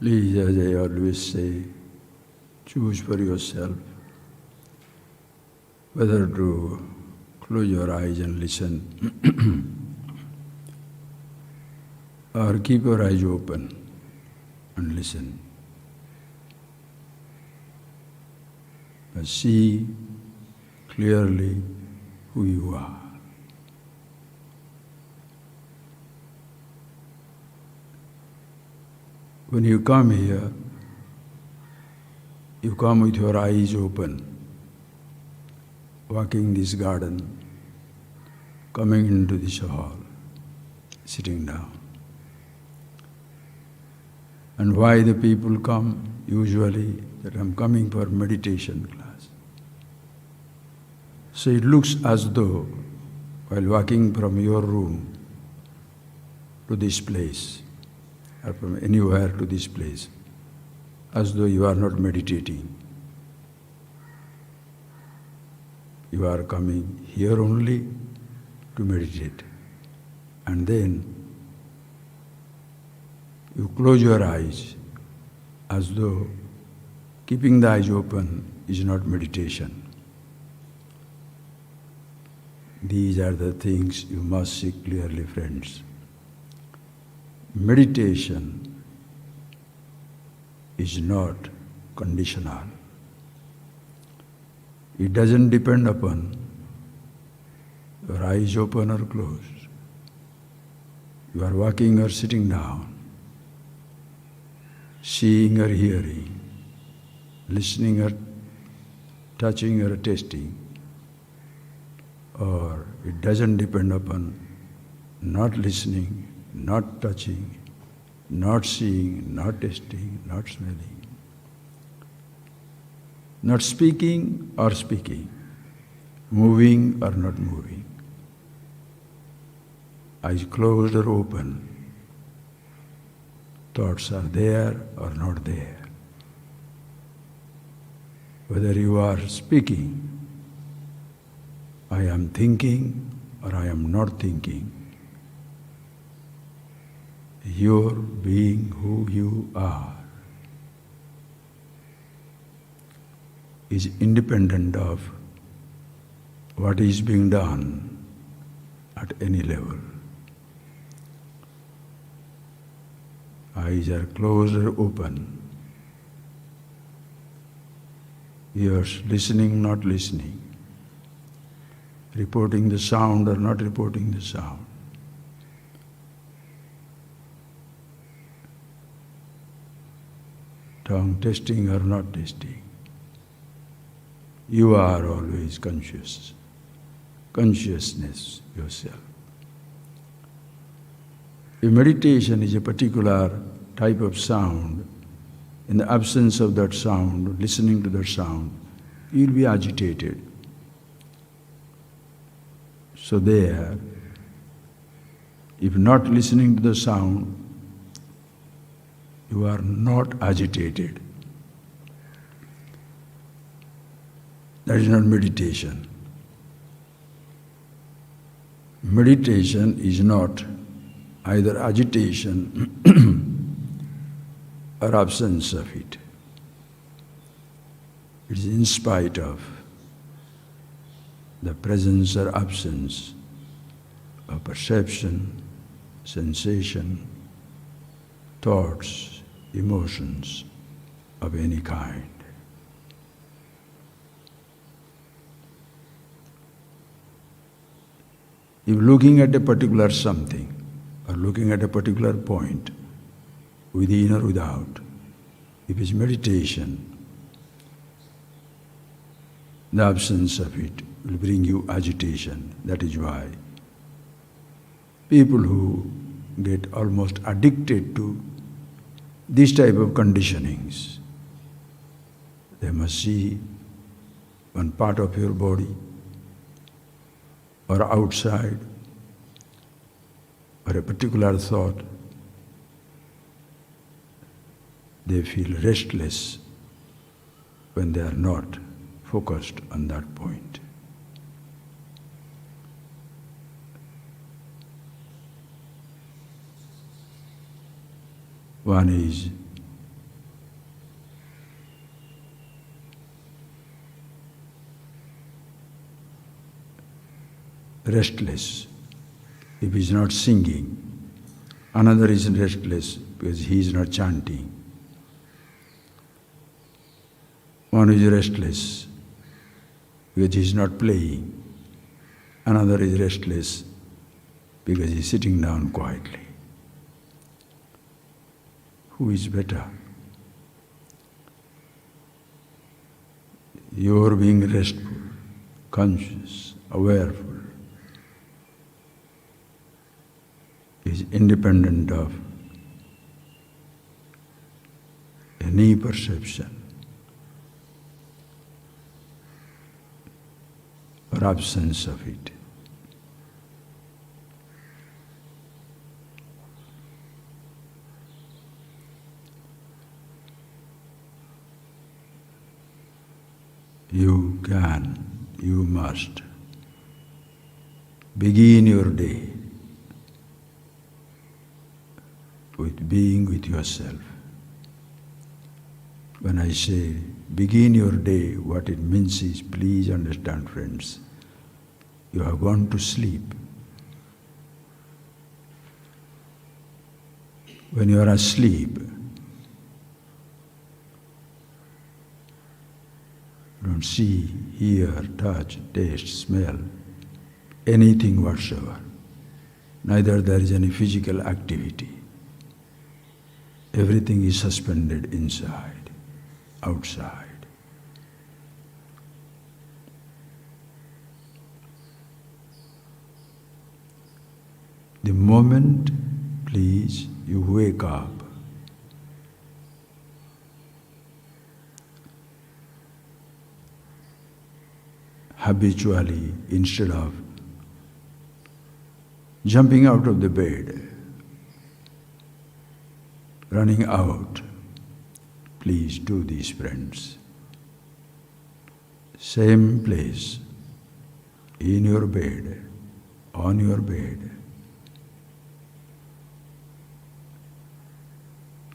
Please, as I always say, choose for yourself whether to close your eyes and listen or keep your eyes open and listen. But see clearly who you are. When you come here, you come with your eyes open, walking this garden, coming into this hall, sitting down. And why the people come? Usually that I'm coming for meditation class. So it looks as though while walking from your room to this place, or from anywhere to this place, as though you are not meditating. You are coming here only to meditate. And then you close your eyes as though keeping the eyes open is not meditation. These are the things you must see clearly, friends. Meditation is not conditional. It doesn't depend upon your eyes open or closed. You are walking or sitting down, seeing or hearing, listening or touching or tasting, or it doesn't depend upon not listening, not touching, not seeing, not tasting, not smelling, not speaking or speaking, moving or not moving, eyes closed or open, thoughts are there or not there. Whether you are speaking, I am thinking or I am not thinking, your being who you are is independent of what is being done at any level. Eyes are closed or open. Ears listening, not listening. Reporting the sound or not reporting the sound. Tongue tasting or not tasting. You are always conscious. Consciousness yourself. If meditation is a particular type of sound, in the absence of that sound, listening to that sound, you will be agitated. So there, if not listening to the sound, you are not agitated. That is not meditation. Meditation is not either agitation or absence of it. It is in spite of the presence or absence of perception, sensation, thoughts, emotions of any kind. If looking at a particular something or looking at a particular point, within or without, if it's meditation, the absence of it will bring you agitation. That is why people who get almost addicted to this type of conditionings, they must see one part of your body or outside or a particular thought, they feel restless when they are not focused on that point. One is restless if he is not singing. Another is restless because he is not chanting. One is restless because he is not playing. Another is restless because he is sitting down quietly. Who is better? Your being restful, conscious, awareful is independent of any perception or absence of it. You can, you must begin your day with being with yourself. When I say begin your day, what it means is, please understand, friends, you have gone to sleep. When you are asleep, you don't see, hear, touch, taste, smell, anything whatsoever. Neither there is any physical activity. Everything is suspended inside, outside. The moment, please, you wake up, habitually, instead of jumping out of the bed, running out, please do these, friends. Same place, in your bed, on your bed.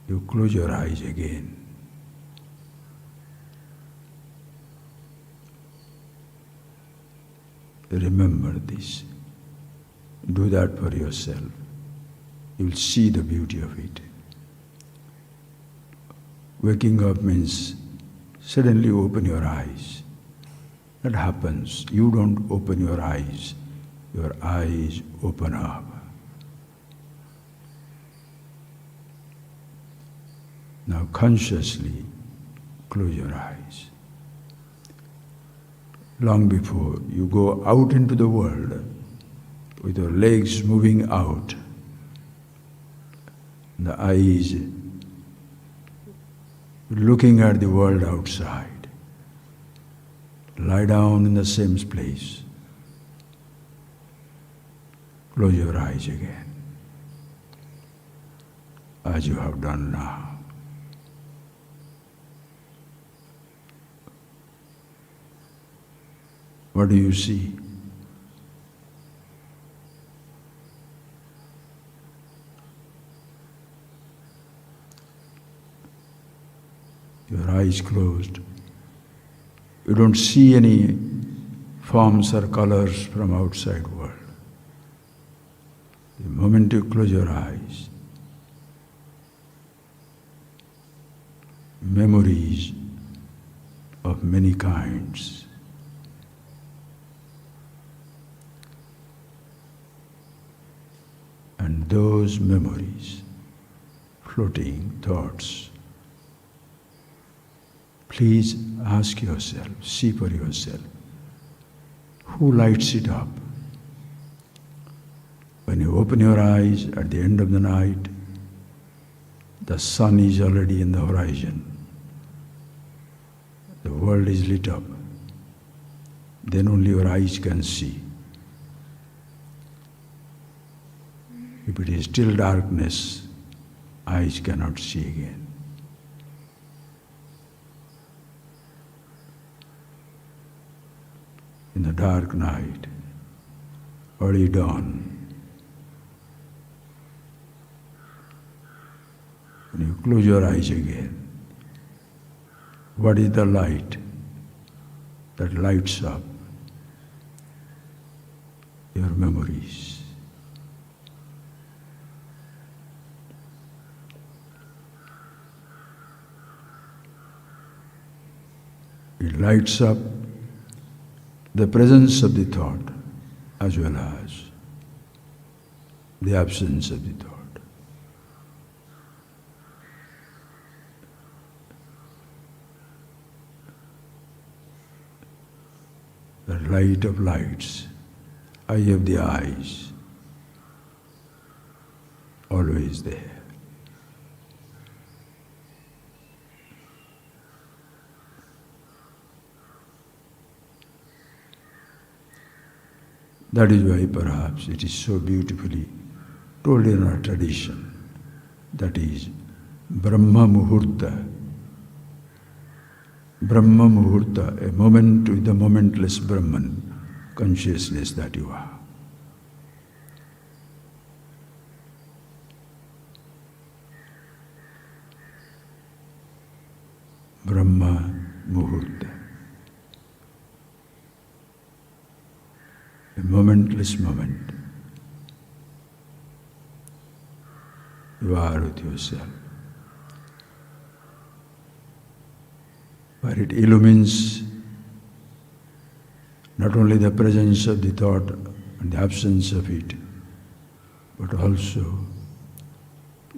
You close your eyes again. Remember this. Do that for yourself. You will see the beauty of it. Waking up means suddenly you open your eyes. That happens. You don't open your eyes open up. Now consciously close your eyes. Long before you go out into the world with your legs moving out, the eyes looking at the world outside, lie down in the same place. Close your eyes again, as you have done now. What do you see? Your eyes closed. You don't see any forms or colors from outside world. The moment you close your eyes, memories of many kinds and those memories, floating thoughts. Please ask yourself, see for yourself, who lights it up? When you open your eyes at the end of the night, the sun is already in the horizon. The world is lit up. Then only your eyes can see. If it is still darkness, eyes cannot see again. In the dark night, early dawn, when you close your eyes again, what is the light that lights up? your memories. It lights up the presence of the thought as well as the absence of the thought. The light of lights, eye of the eyes, always there. That is why perhaps it is so beautifully told in our tradition, that is Brahma Muhurta. Brahma Muhurta, a moment with the momentless Brahman consciousness that you are. Brahma Muhurta. A momentless moment. You are with yourself. Where it illumines not only the presence of the thought and the absence of it, but also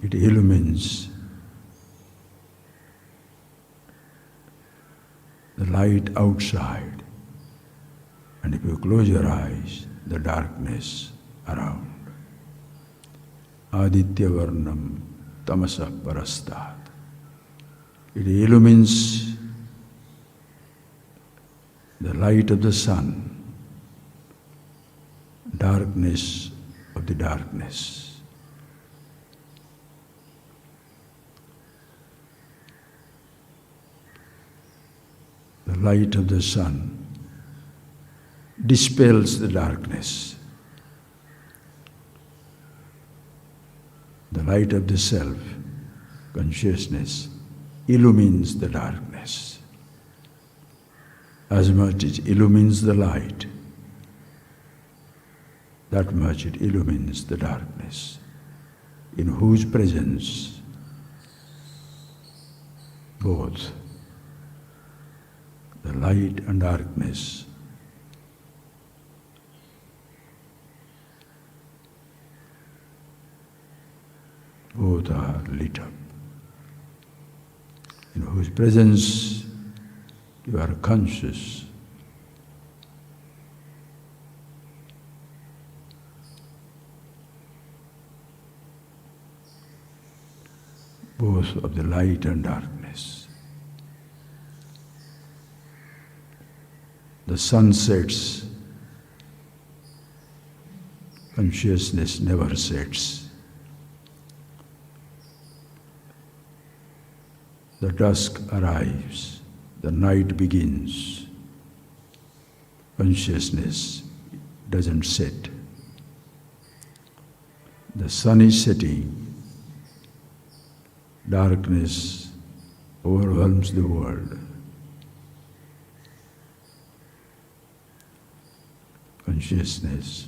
it illumines the light outside. And if you close your eyes, the darkness around. Aditya Varnam Tamasa Parastat. It illumines the light of the sun, darkness of the darkness. The light of the sun dispels the darkness. The light of the self, consciousness, illumines the darkness. As much as it illumines the light, that much it illumines the darkness, in whose presence both the light and darkness both are lit up, in whose presence you are conscious. Both of the light and darkness. The sun sets, consciousness never sets. The dusk arrives, the night begins. Consciousness doesn't set. The sun is setting, darkness overwhelms the world. Consciousness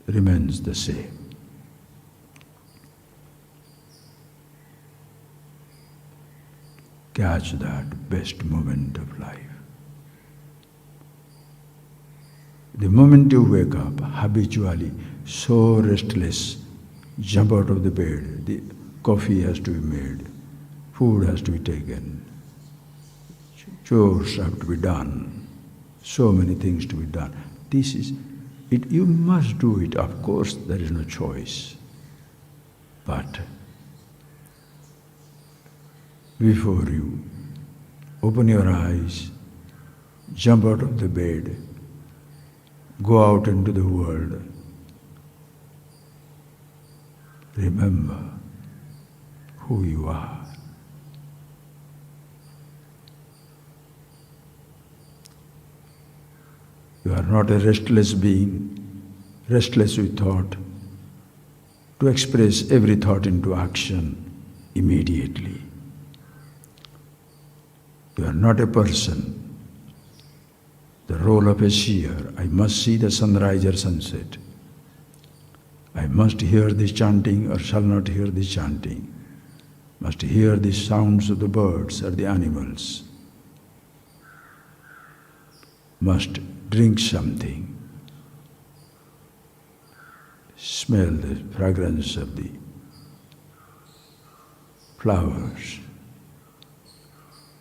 remains the same. Catch that best moment of life. The moment you wake up, habitually so restless, jump out of the bed, the coffee has to be made, food has to be taken, chores have to be done, so many things to be done. This is it. You must do it. Of course, there is no choice. But before you open your eyes, jump out of the bed, go out into the world, remember who you are. You are not a restless being, restless with thought, to express every thought into action immediately. You are not a person the role of a seer. I must see the sunrise or sunset. I must hear this chanting or shall not hear this chanting. Must hear the sounds of the birds or the animals. Must drink something. Smell the fragrance of the flowers.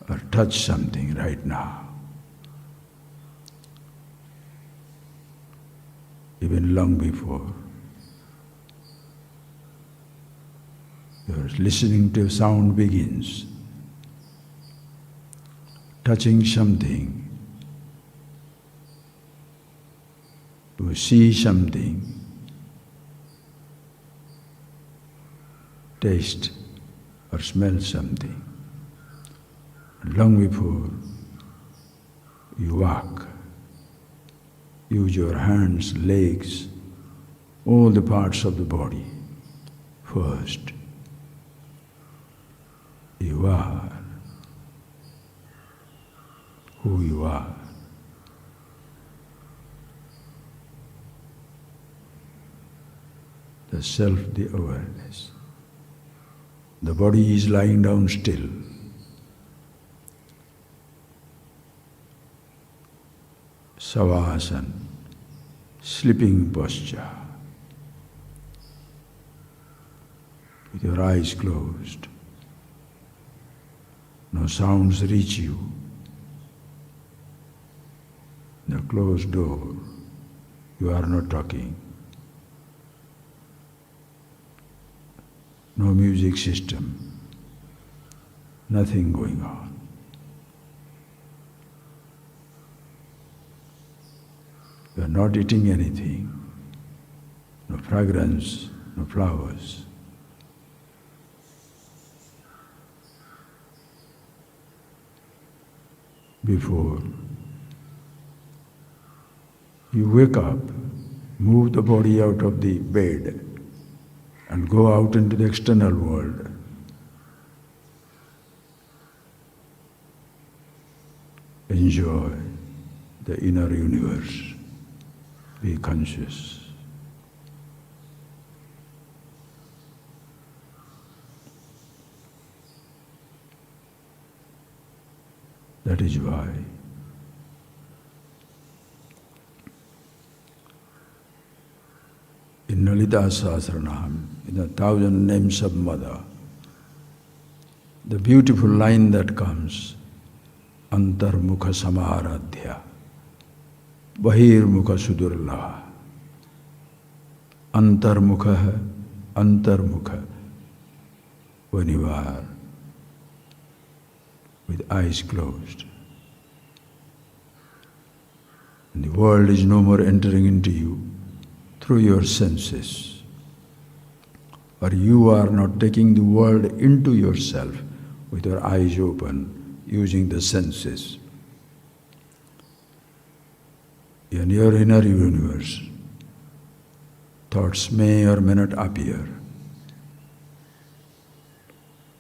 Or touch something right now. Even long before. Your listening to sound begins. Touching something. To see something. Taste or smell something. Long before you walk, use your hands, legs, all the parts of the body first. You are who you are. The self, the awareness. The body is lying down still. Savasana, sleeping posture, with your eyes closed. No sounds reach you. The closed door, you are not talking. No music system, nothing going on. You are not eating anything, no fragrance, no flowers. Before you wake up, move the body out of the bed and go out into the external world. Enjoy the inner universe. Be conscious. That is why in Lalita Sahasranam, in the 1,000 names of Mother, the beautiful line that comes, Antarmukha Samaradhya, Bahirmukha Sudurlava. Antarmukha, when you are with eyes closed. And the world is no more entering into you through your senses. Or you are not taking the world into yourself with your eyes open, using the senses. In your inner universe, thoughts may or may not appear,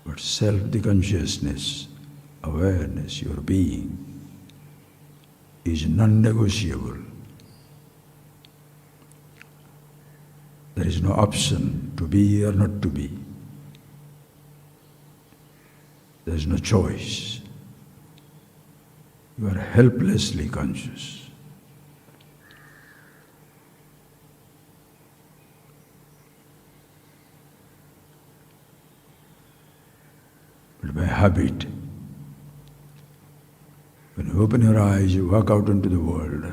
but self, the consciousness, awareness, your being, is non-negotiable. There is no option to be or not to be. There is no choice. You are helplessly conscious. But by habit, when you open your eyes, you walk out into the world,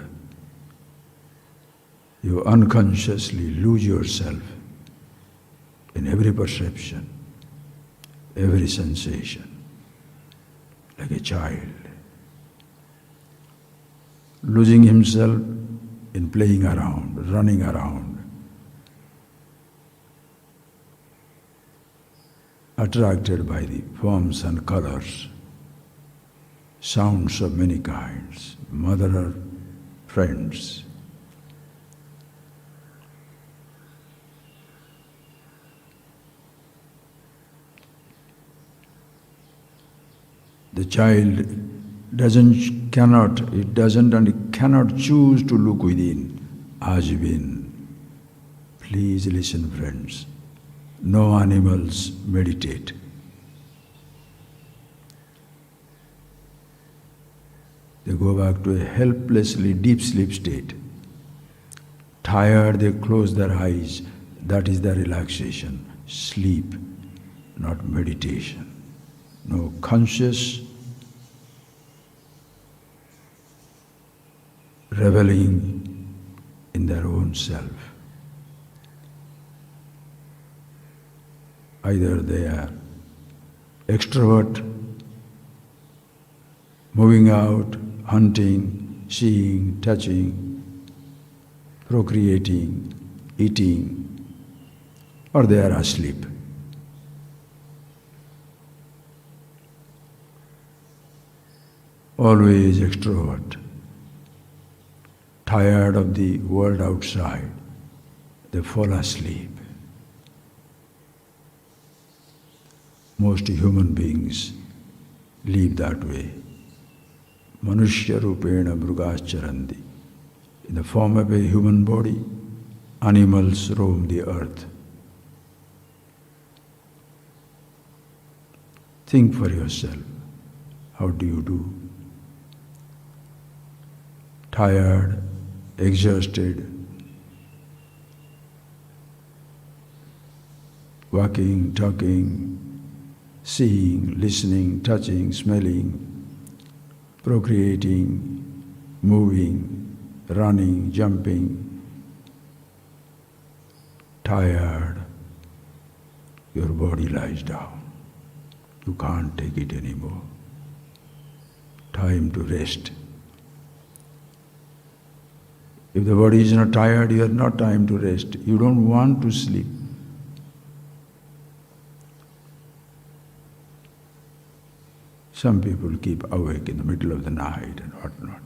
you unconsciously lose yourself in every perception, every sensation, like a child, losing himself in playing around, running around, attracted by the forms and colors, sounds of many kinds, mother or friends. The child it doesn't and it cannot choose to look within, Ajvin. Please listen, friends. No animals meditate. They go back to a helplessly deep sleep state. Tired, they close their eyes. That is their relaxation. Sleep, not meditation. No conscious reveling in their own self. Either they are extrovert, moving out, hunting, seeing, touching, procreating, eating, or they are asleep. Always extrovert, tired of the world outside, they fall asleep. Most human beings live that way. Manushya rupena mrugascharandi. In the form of a human body, animals roam the earth. Think for yourself. How do you do? Tired, exhausted, walking, talking, seeing, listening, touching, smelling, procreating, moving, running, jumping, tired, your body lies down. You can't take it anymore. Time to rest. If the body is not tired, you have not time to rest. You don't want to sleep. Some people keep awake in the middle of the night and whatnot.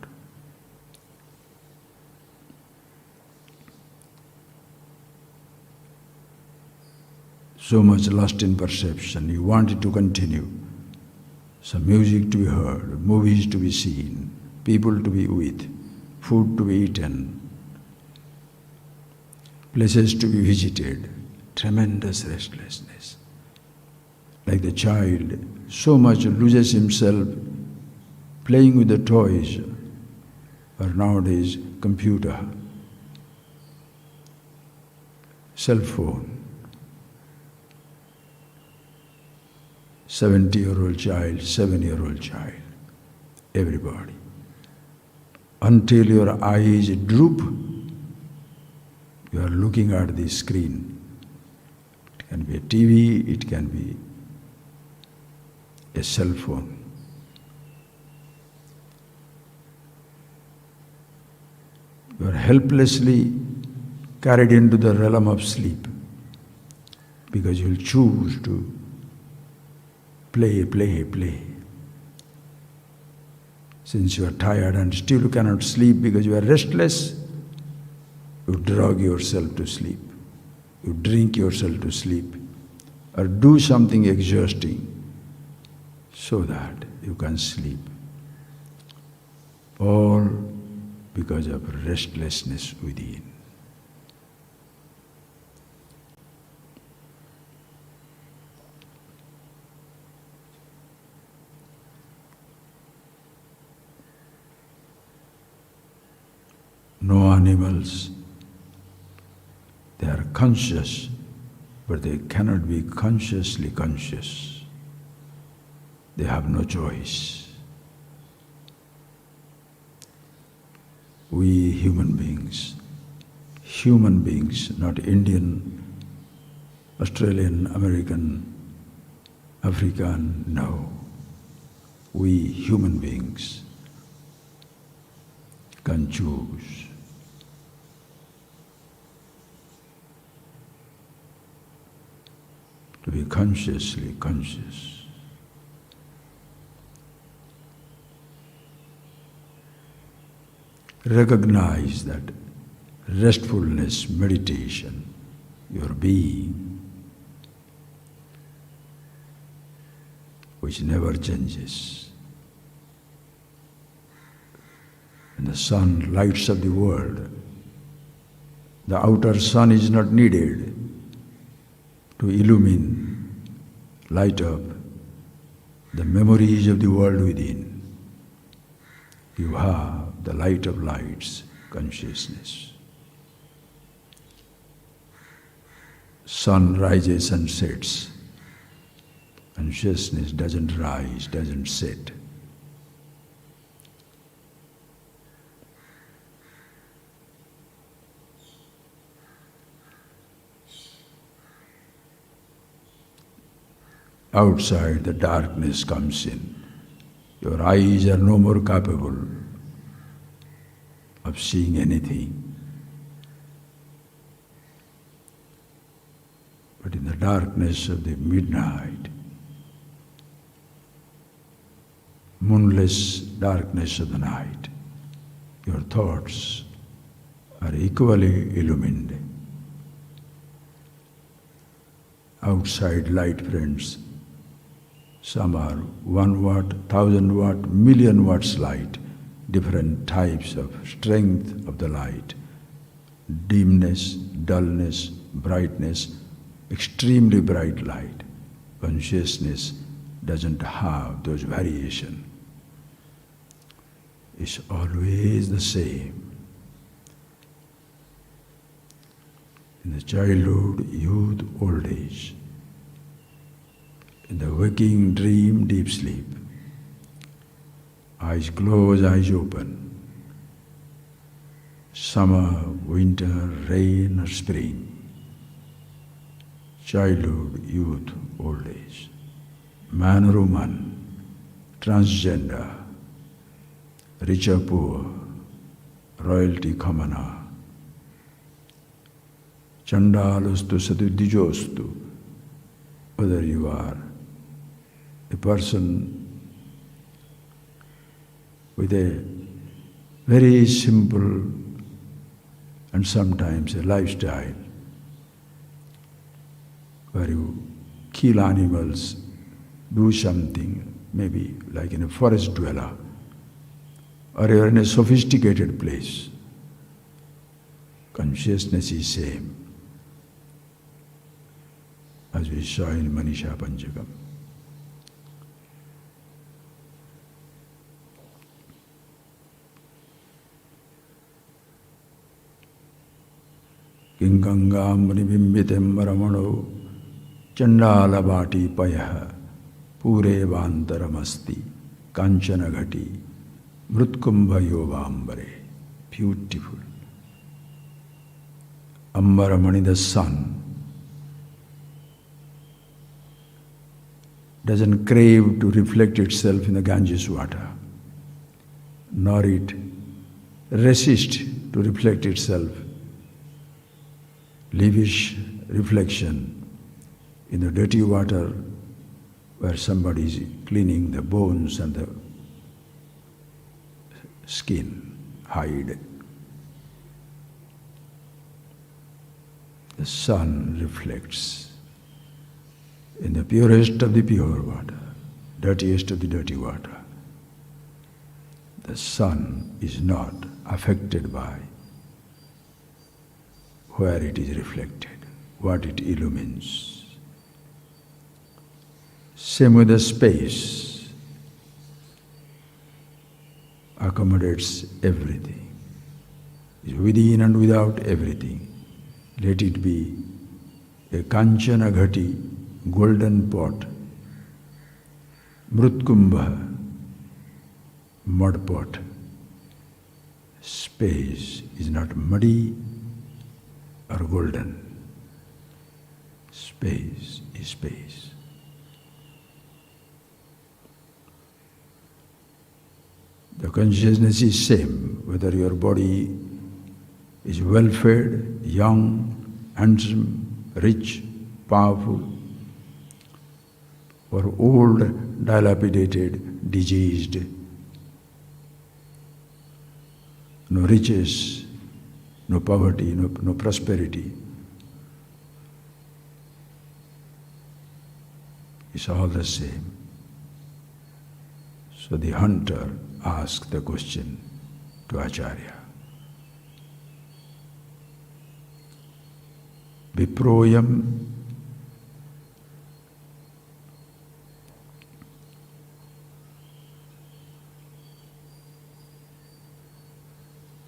So much lost in perception, you want it to continue. Some music to be heard, movies to be seen, people to be with, food to be eaten, places to be visited, tremendous restlessness. Like the child, so much loses himself playing with the toys, or nowadays computer, cell phone. 70-year-old child, 7-year-old child, everybody. Until your eyes droop, you are looking at the screen. It can be a TV, it can be a cell phone. You are helplessly carried into the realm of sleep because you will choose to play. Since you are tired and still you cannot sleep because you are restless, you drug yourself to sleep. You drink yourself to sleep or do something exhausting so that you can sleep. All because of restlessness within. No animals, they are conscious, but they cannot be consciously conscious. They have no choice. We human beings, not Indian, Australian, American, African, no. We human beings can choose. To be consciously conscious. Recognize that restfulness, meditation, your being, which never changes. And the sun lights up the world. The outer sun is not needed to illumine, light up the memories of the world within. You have the light of lights, consciousness. Sun rises and sets. Consciousness doesn't rise, doesn't set. Outside, the darkness comes in. Your eyes are no more capable of seeing anything. But in the darkness of the midnight, moonless darkness of the night, your thoughts are equally illumined. Outside light, friends, some are 1 watt, 1,000 watt, million watts light, different types of strength of the light, dimness, dullness, brightness, extremely bright light. Consciousness doesn't have those variations. It's always the same. In the childhood, youth, old age, in the waking dream, deep sleep, eyes closed, eyes open, summer, winter, rain or spring, childhood, youth, old age, man or woman, transgender, rich or poor, royalty, commoner, chandalastu saduddijostu, whether you are a person with a very simple and sometimes a lifestyle where you kill animals, do something, maybe like in a forest dweller, or you are in a sophisticated place. Consciousness is same, as we saw in Manisha Panchakam. Kingangam nibimbitem ramano chandala bhati payah pure vantaramasti kanchana ghati mrutkumbha yovambare. Beautiful. Ambaramani, the sun, doesn't crave to reflect itself in the Ganges water, nor it resists to reflect itself, lavish reflection in the dirty water where somebody is cleaning the bones and the skin, hide. The sun reflects in the purest of the pure water, dirtiest of the dirty water. The sun is not affected by where it is reflected, what it illumines. Same with the space, accommodates everything, is within and without everything. Let it be a kanchana ghati, golden pot, mrutkumbha, mud pot. Space is not muddy or golden. Space is space. The consciousness is same, whether your body is well-fed, young, handsome, rich, powerful, or old, dilapidated, diseased, no riches, no poverty, no prosperity. It's all the same. So the hunter asks the question to Acharya. Viproyam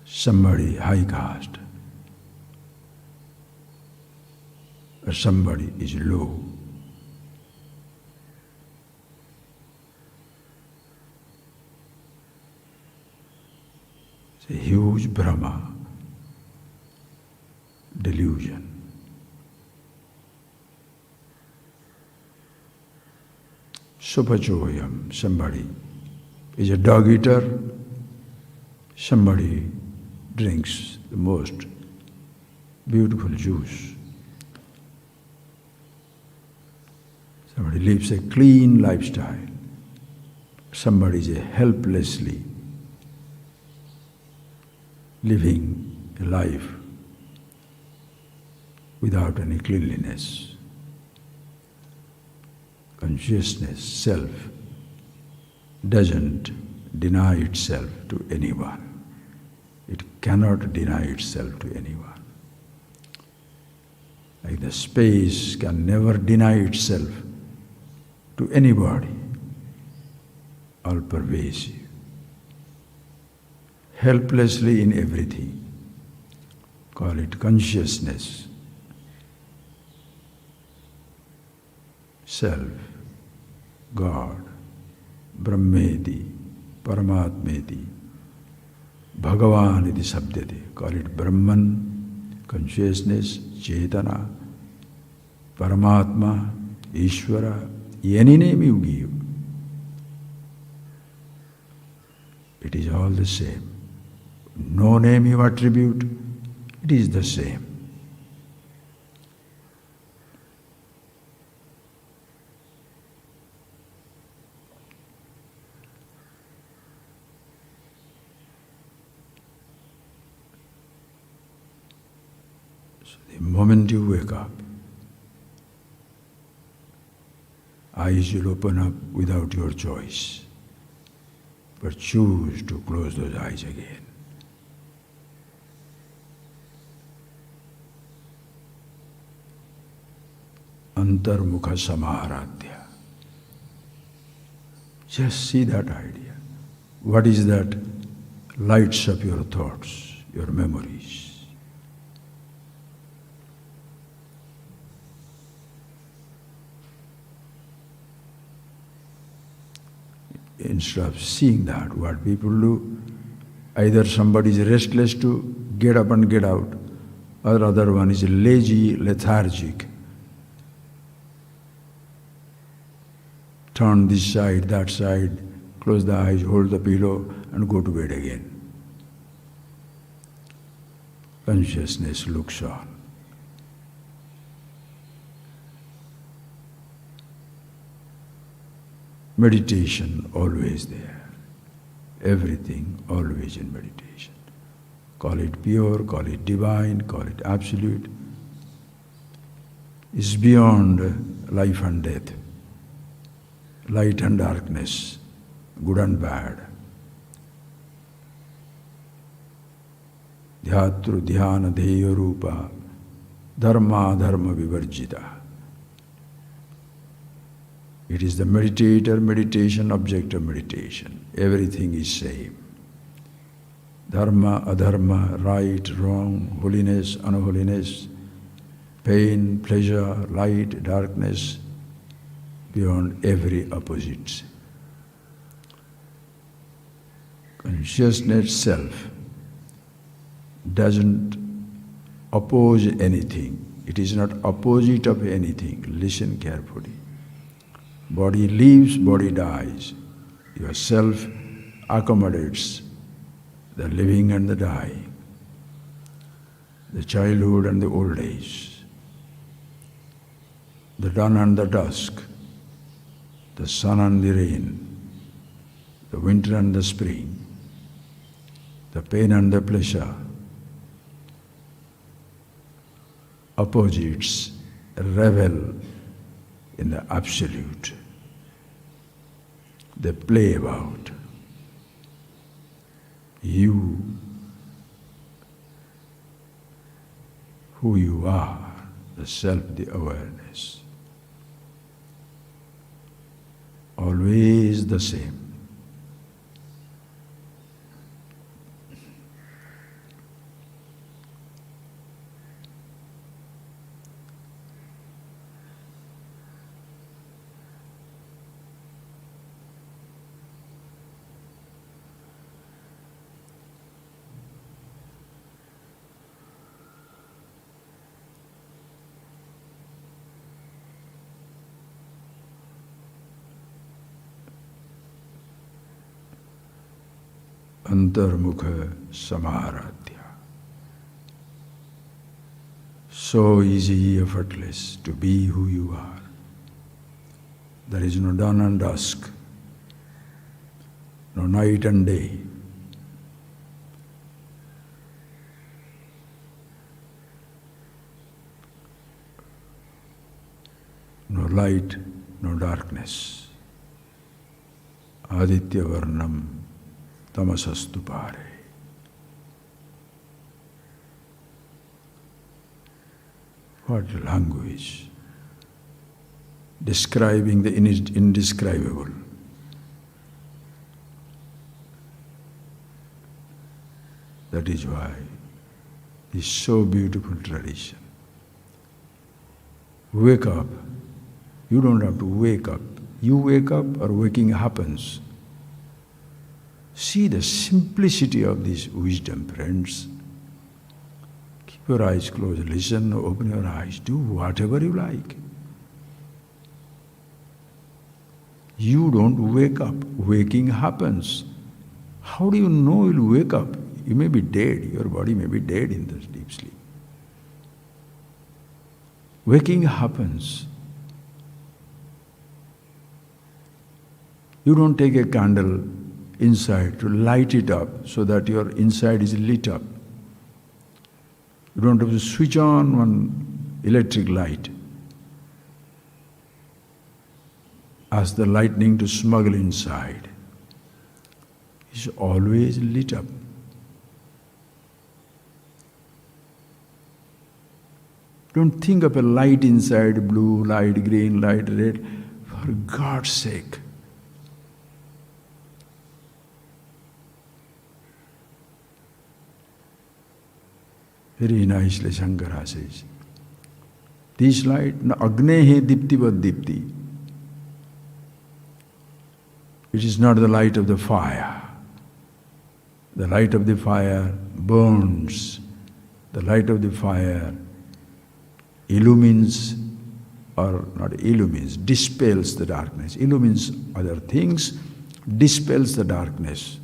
somebody high caste or somebody is low. It's a huge Brahma delusion. Supachoyam, somebody is a dog eater, somebody drinks the most beautiful juice. Somebody lives a clean lifestyle. Somebody is helplessly living a life without any cleanliness. Consciousness, self, doesn't deny itself to anyone. It cannot deny itself to anyone. Like the space can never deny itself to anybody, all pervasive, helplessly in everything. Call it consciousness, self, God, Brahmeti, Paramatmeti, Bhagavan iti sabdyate. Call it Brahman, consciousness, Chetana, Paramatma, Ishvara, any name you give. It is all the same. No name you attribute, it is the same. The moment you wake up, eyes will open up without your choice, but choose to close those eyes again. Antarmukha samaharadhya. Just see that idea. What is that lights up your thoughts, your memories? Instead of seeing that, what people do, either somebody is restless to get up and get out, or other one is lazy, lethargic. Turn this side, that side, close the eyes, hold the pillow, and go to bed again. Consciousness looks on. Meditation always there. Everything always in meditation. Call it pure, call it divine, call it absolute. It's beyond life and death, light and darkness, good and bad. Dhyatru dhyana dheya rupa dharma dharma vivarjita. It is the meditator, meditation, object of meditation. Everything is same. Dharma, adharma, right, wrong, holiness, unholiness, pain, pleasure, light, darkness, beyond every opposite. Consciousness self doesn't oppose anything. It is not opposite of anything. Listen carefully. Body lives, body dies. Your self accommodates the living and the dying, the childhood and the old age, the dawn and the dusk, the sun and the rain, the winter and the spring, the pain and the pleasure. Opposites revel in the absolute. They play about. You who you are, the self, the awareness. Always the same. Antarmukha Samaradhya. So easy, effortless to be who you are. There is no dawn and dusk, no night and day. No light, no darkness. Aditya Varnam Tamasastu Pare. What language! Describing the indescribable. That is why this so beautiful tradition. Wake up. You don't have to wake up. You wake up or waking happens. See the simplicity of this wisdom, friends. Keep your eyes closed, listen, open your eyes, do whatever you like. You don't wake up, waking happens. How do you know you'll wake up? You may be dead, your body may be dead in this deep sleep. Waking happens. You don't take a candle inside to light it up so that your inside is lit up. You don't have to switch on one electric light. Ask the lightning to smuggle inside. It's always lit up. Don't think of a light inside, blue light, green light, red. For God's sake. Very nicely Shankara says, this light, na agnehe diptivad dipti. It is not the light of the fire. The light of the fire burns. The light of the fire illumines, or not illumines, dispels the darkness. Illumines other things, dispels the darkness.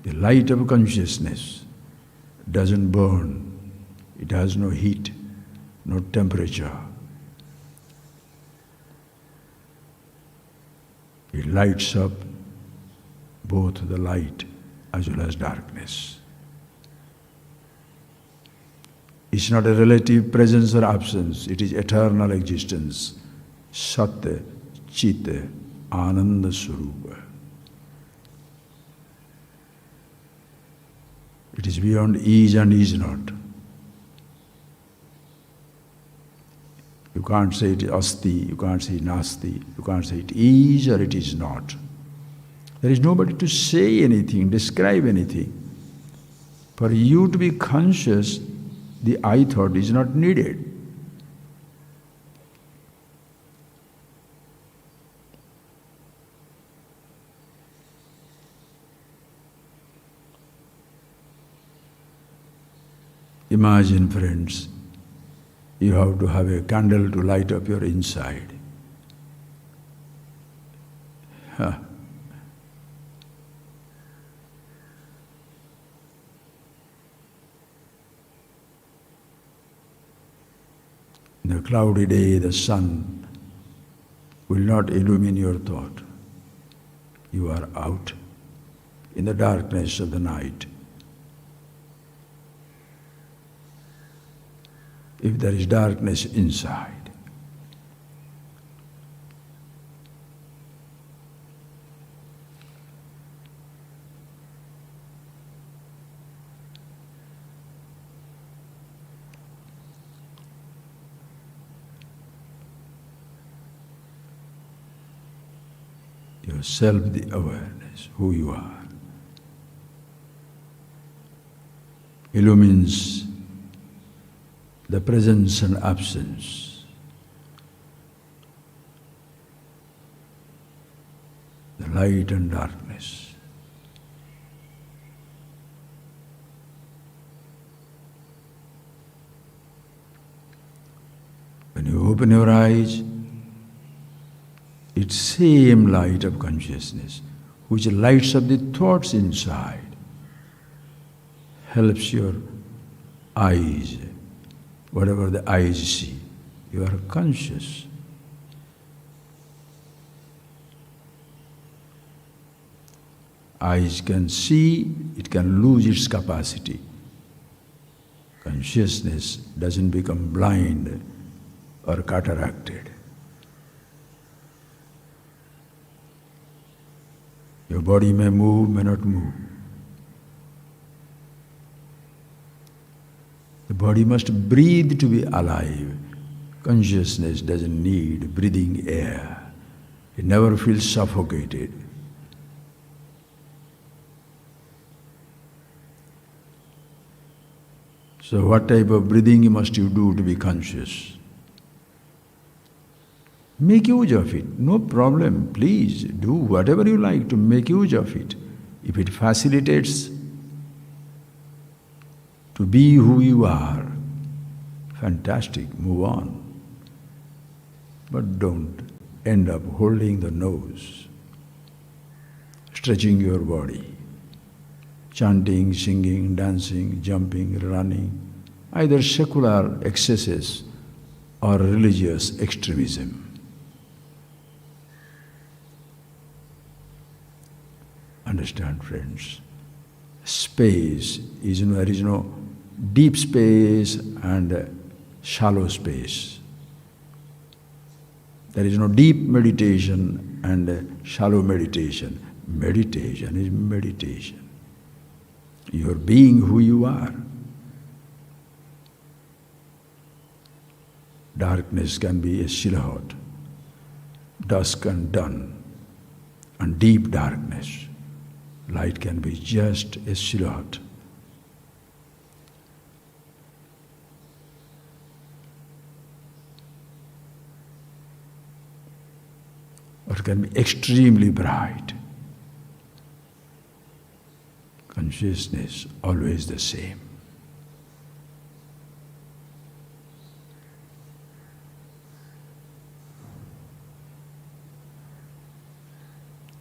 The light of consciousness doesn't burn. It has no heat, no temperature. It lights up both the light as well as darkness. It's not a relative presence or absence, it is eternal existence. Satya, Chita, Ananda Swarupa. It is beyond is and is not. You can't say it is asti, you can't say nasti, you can't say it is or it is not. There is nobody to say anything, describe anything. For you to be conscious, the I thought is not needed. Imagine, friends, you have to have a candle to light up your inside. Huh. In a cloudy day, the sun will not illumine your thought. You are out in the darkness of the night. If there is darkness inside, Your self-awareness, who you are, illumines the presence and absence, the light and darkness. When you open your eyes, it's same light of consciousness which lights up the thoughts inside, helps your eyes, whatever the eyes see, you are conscious. Eyes can see, it can lose its capacity. Consciousness doesn't become blind or cataracted. Your body may move, may not move. The body must breathe to be alive. Consciousness doesn't need breathing air. It never feels suffocated. So what type of breathing must you do to be conscious? Make use of it, no problem. Please do whatever you like to make use of it. If it facilitates to be who you are, fantastic, move on. But don't end up holding the nose, stretching your body, chanting, singing, dancing, jumping, running, either secular excesses or religious extremism. Understand, friends, space is, there is no deep space and shallow space. There is no deep meditation and shallow meditation. Meditation is meditation. You are being who you are. Darkness can be a silhouette, dusk and dawn, and deep darkness. Light can be just a silhouette. Or it can be extremely bright. Consciousness always the same.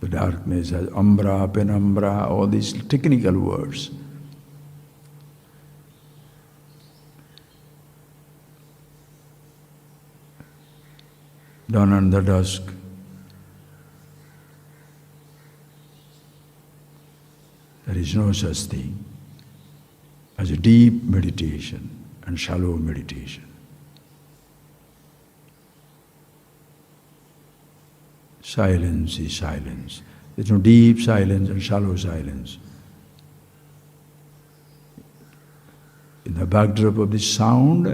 The darkness has umbra, penumbra, all these technical words. Dawn and the dusk. There is no such thing as a deep meditation and shallow meditation. Silence is silence. There is no deep silence and shallow silence. In the backdrop of the sound,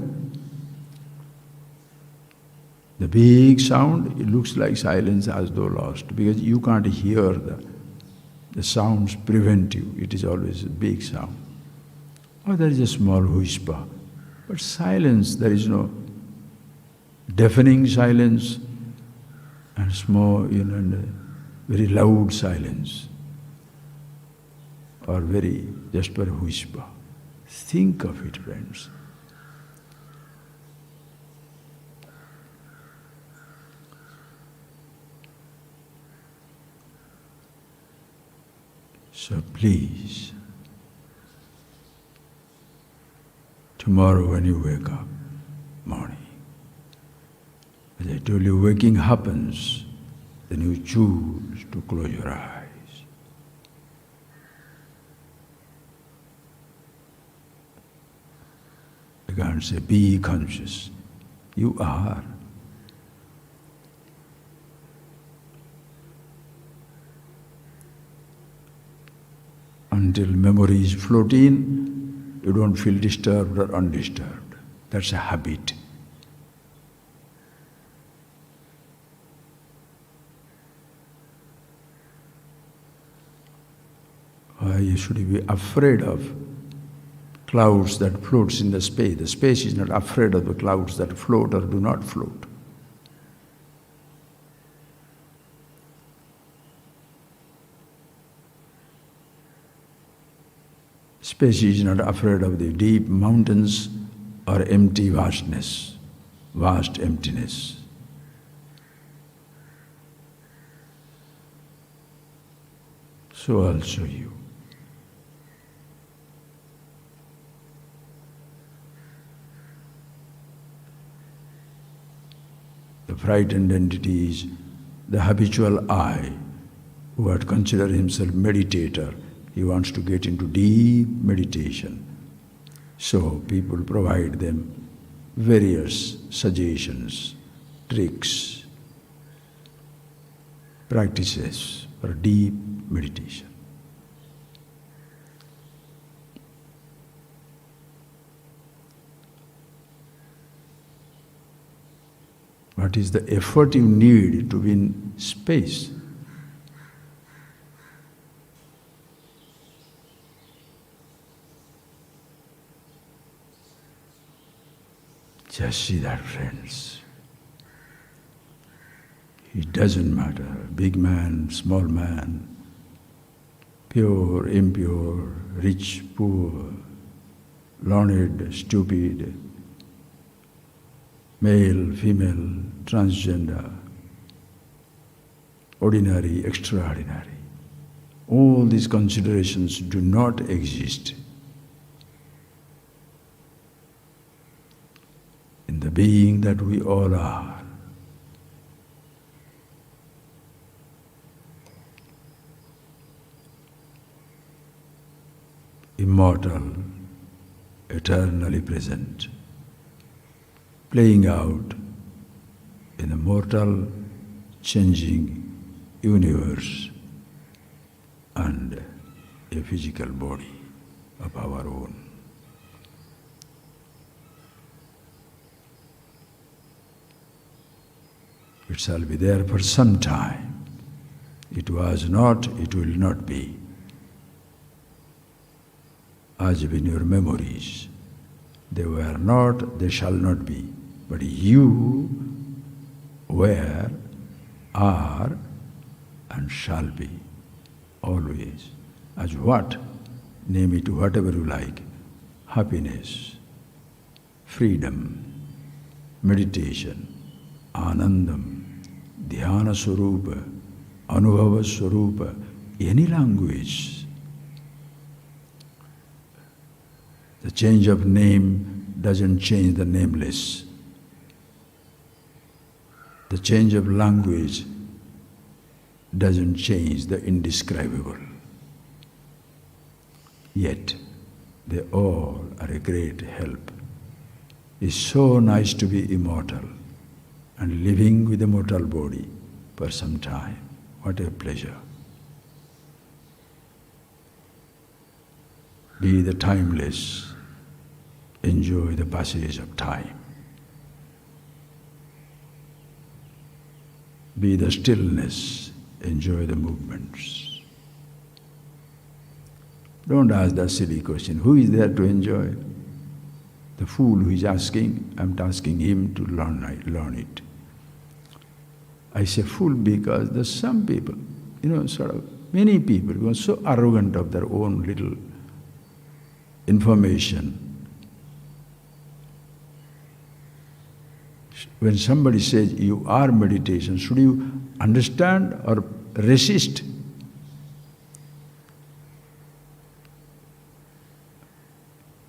the big sound, it looks like silence as though lost, because you can't hear the sounds prevent you. It is always a big sound. Or there is a small whisper. But silence, there is no deafening silence and small, and very loud silence, or very just for a whisper. Think of it, friends. So please, tomorrow when you wake up, morning, as I told you, waking happens, then you choose to close your eyes. You can't say, be conscious. You are. Until memories float in, you don't feel disturbed or undisturbed. That's a habit. Why should you be afraid of clouds that floats in the space? The space is not afraid of the clouds that float or do not float. Space is not afraid of the deep mountains or empty vastness, vast emptiness. So also you. The frightened entity is the habitual I, who had considered himself meditator. He wants to get into deep meditation. So people provide them various suggestions, tricks, practices for deep meditation. What is the effort you need to win space? Just see that, friends. It doesn't matter, big man, small man, pure, impure, rich, poor, learned, stupid, male, female, transgender, ordinary, extraordinary. All these considerations do not exist in the being that we all are. Immortal, eternally present, playing out in a mortal, changing universe and a physical body of our own. It shall be there for some time. It was not, it will not be. As in your memories, they were not, they shall not be. But you were, are, and shall be, always. As what? Name it whatever you like. Happiness, freedom, meditation, anandam, dhyana swarupa, anubhava swarupa, any language. The change of name doesn't change the nameless. The change of language doesn't change the indescribable. Yet, they all are a great help. It's so nice to be immortal and living with a mortal body for some time. What a pleasure. Be the timeless. Enjoy the passage of time. Be the stillness. Enjoy the movements. Don't ask that silly question. Who is there to enjoy? The fool who is asking, I'm asking him to learn it. I say fool because there's some people, many people who are so arrogant of their own little information. When somebody says you are meditation, should you understand or resist?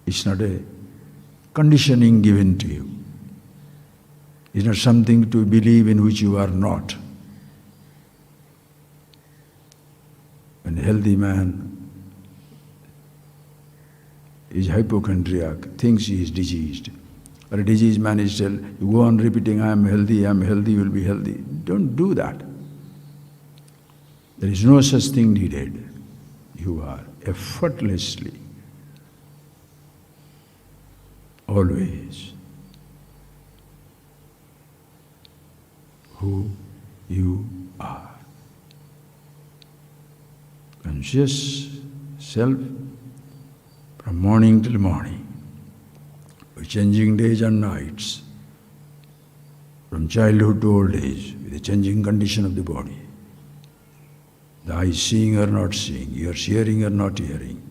It's not a conditioning given to you. It's not something to believe in which you are not. When a healthy man is hypochondriac, thinks he is diseased. Or a diseased man is still, you go on repeating, I am healthy, you will be healthy. Don't do that. There is no such thing needed. You are effortlessly, always, who you are. Conscious, self from morning till morning, with changing days and nights, from childhood to old age, with the changing condition of the body. The eyes seeing or not seeing, ears hearing or not hearing,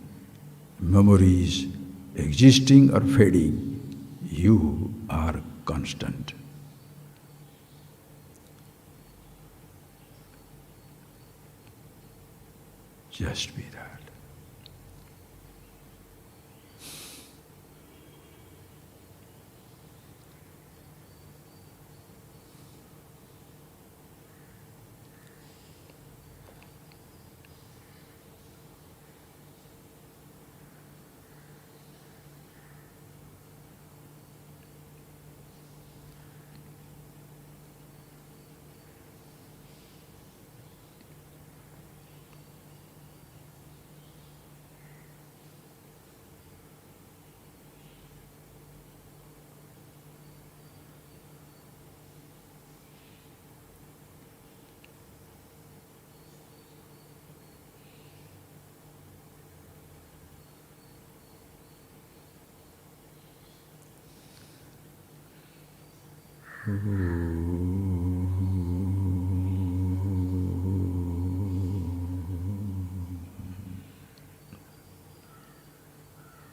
memories existing or fading, you are constant. Just be that.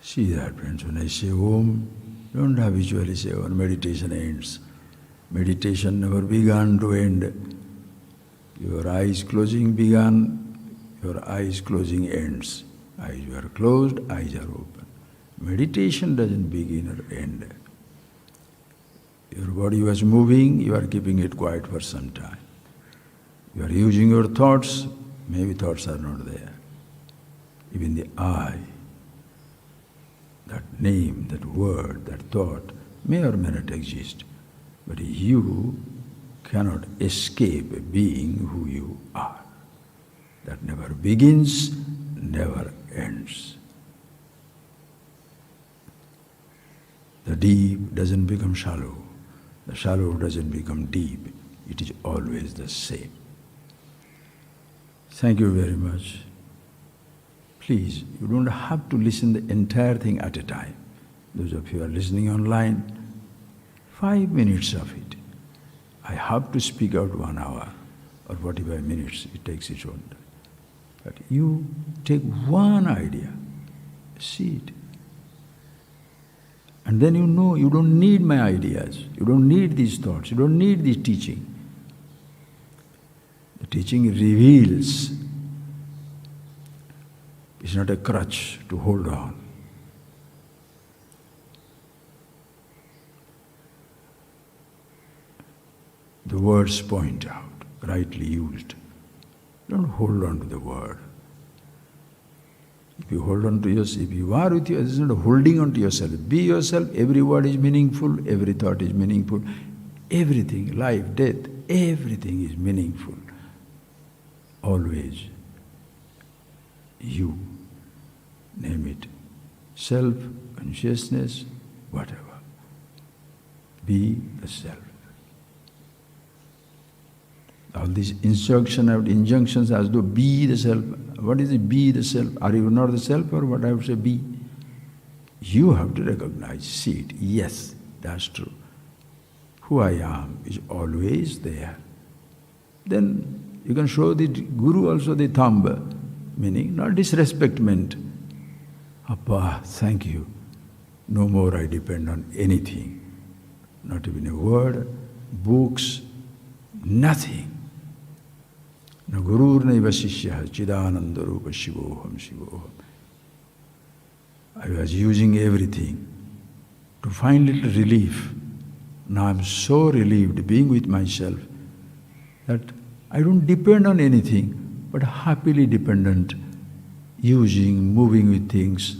See that, friends, when I say Om, don't habitually say when meditation ends. Meditation never began to end. Your eyes closing began, your eyes closing ends. Eyes were closed, eyes are open. Meditation doesn't begin or end. Your body was moving, you are keeping it quiet for some time. You are using your thoughts, maybe thoughts are not there. Even the I, that name, that word, that thought may or may not exist. But you cannot escape being who you are. That never begins, never ends. The deep doesn't become shallow. The shallow doesn't become deep. It is always the same. Thank you very much. Please, you don't have to listen the entire thing at a time. Those of you who are listening online, 5 minutes of it. I have to speak out 1 hour or 45 minutes. It takes its own time. But you take one idea, see it. And then you know you don't need my ideas, you don't need these thoughts, you don't need this teaching. The teaching reveals. It's not a crutch to hold on. The words point out, rightly used. Don't hold on to the word. If you hold on to yourself, if you are with you, it's not holding on to yourself. Be yourself, every word is meaningful, every thought is meaningful. Everything, life, death, everything is meaningful. Always. You. Name it. Self, consciousness, whatever. Be the self. All these injunctions as though be the self. What is it, be the self? Are you not the self, or what I would say be? You have to recognize, see it. Yes, that's true. Who I am is always there. Then you can show the Guru also the thumb, meaning not disrespectment. Appa, thank you. No more I depend on anything. Not even a word, books, nothing. No guru naiva shishya chidananda rupa shivoham shivoham. I was using everything to find little relief. Now I'm so relieved being with myself that I don't depend on anything, but happily dependent, using, moving with things,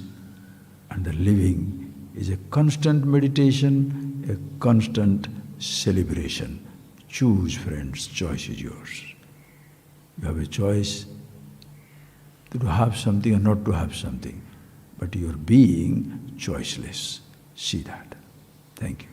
and the living is a constant meditation, a constant celebration. Choose, friends, choice is yours. You have a choice to have something or not to have something, but your being choiceless. See that. Thank you.